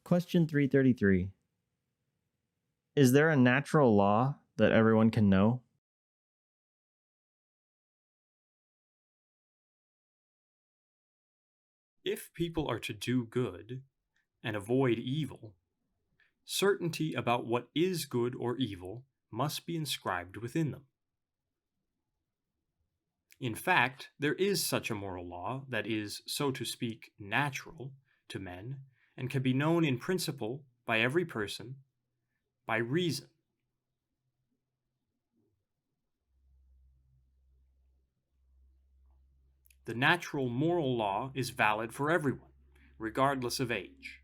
Question 333. Is there a natural law that everyone can know? If people are to do good and avoid evil, certainty about what is good or evil must be inscribed within them. In fact, there is such a moral law that is, so to speak, natural to men and can be known in principle by every person by reason. The natural moral law is valid for everyone, regardless of age.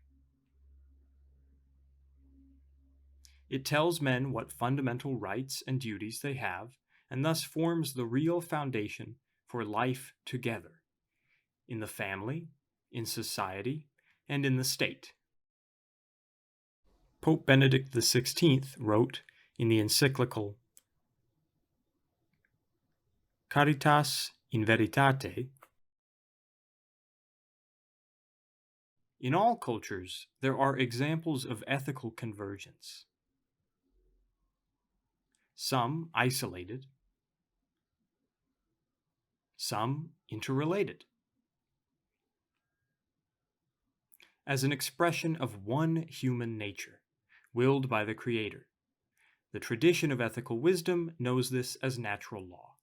It tells men what fundamental rights and duties they have, and thus forms the real foundation for life together, in the family, in society, and in the state. Pope Benedict XVI wrote in the encyclical Caritas in Veritate, "In all cultures, there are examples of ethical convergence. Some isolated, some interrelated, as an expression of one human nature, willed by the Creator. The tradition of ethical wisdom knows this as natural law.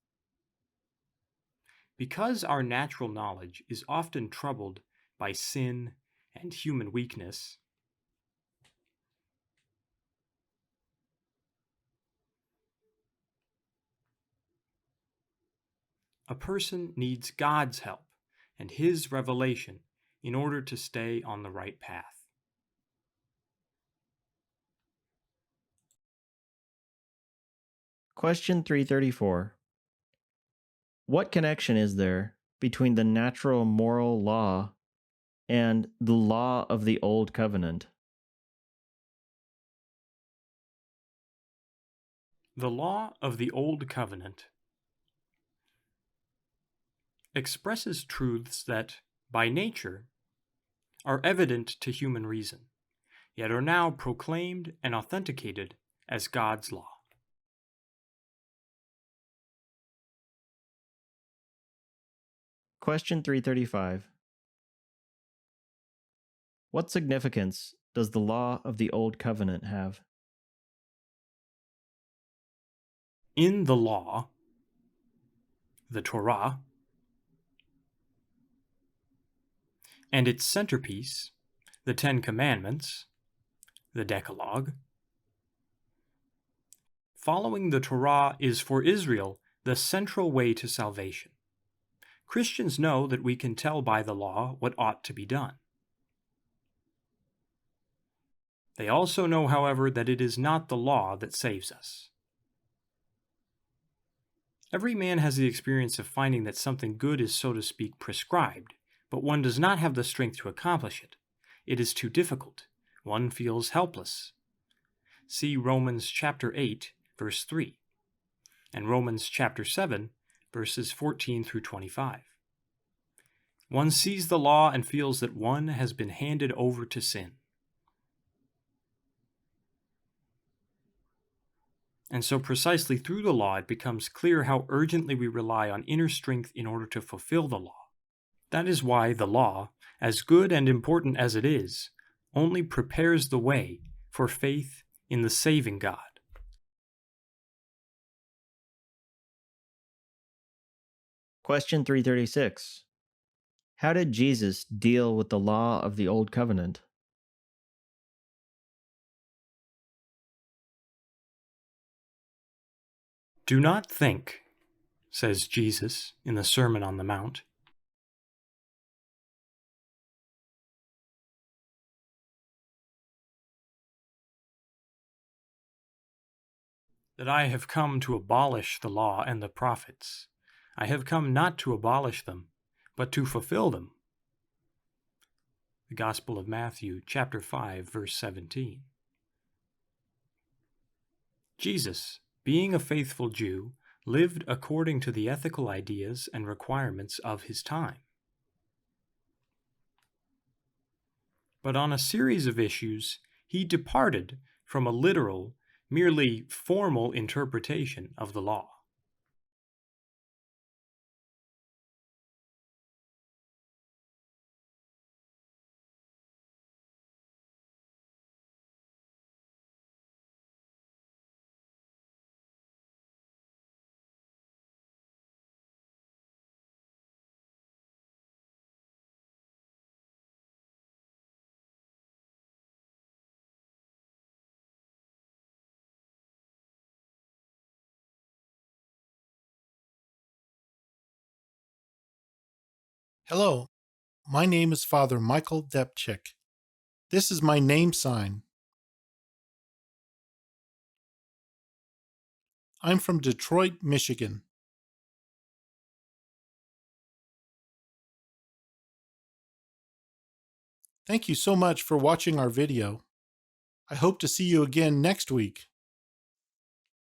Because our natural knowledge is often troubled by sin and human weakness, a person needs God's help and His revelation in order to stay on the right path." Question 334. What connection is there between the natural moral law and the law of the Old Covenant? The law of the Old Covenant expresses truths that, by nature, are evident to human reason, yet are now proclaimed and authenticated as God's law. Question 335. What significance does the law of the Old Covenant have? In the law, the Torah, and its centerpiece, the Ten Commandments, the Decalogue, following the Torah is for Israel the central way to salvation. Christians know that we can tell by the law what ought to be done. They also know, however, that it is not the law that saves us. Every man has the experience of finding that something good is, so to speak, prescribed, but one does not have the strength to accomplish it. It is too difficult. One feels helpless. See Romans chapter 8, verse 3, and Romans chapter 7, verses 14 through 25. One sees the law and feels that one has been handed over to sin. And so precisely through the law it becomes clear how urgently we rely on inner strength in order to fulfill the law. That is why the law, as good and important as it is, only prepares the way for faith in the saving God. Question 336. How did Jesus deal with the law of the Old Covenant? "Do not think," says Jesus in the Sermon on the Mount, "that I have come to abolish the law and the prophets. I have come not to abolish them, but to fulfill them." The Gospel of Matthew, chapter 5, verse 17. Jesus, being a faithful Jew, lived according to the ethical ideas and requirements of his time. But on a series of issues, he departed from a literal, merely formal interpretation of the law. Hello, my name is Father Michael Depchik. This is my name sign. I'm from Detroit, Michigan. Thank you so much for watching our video. I hope to see you again next week.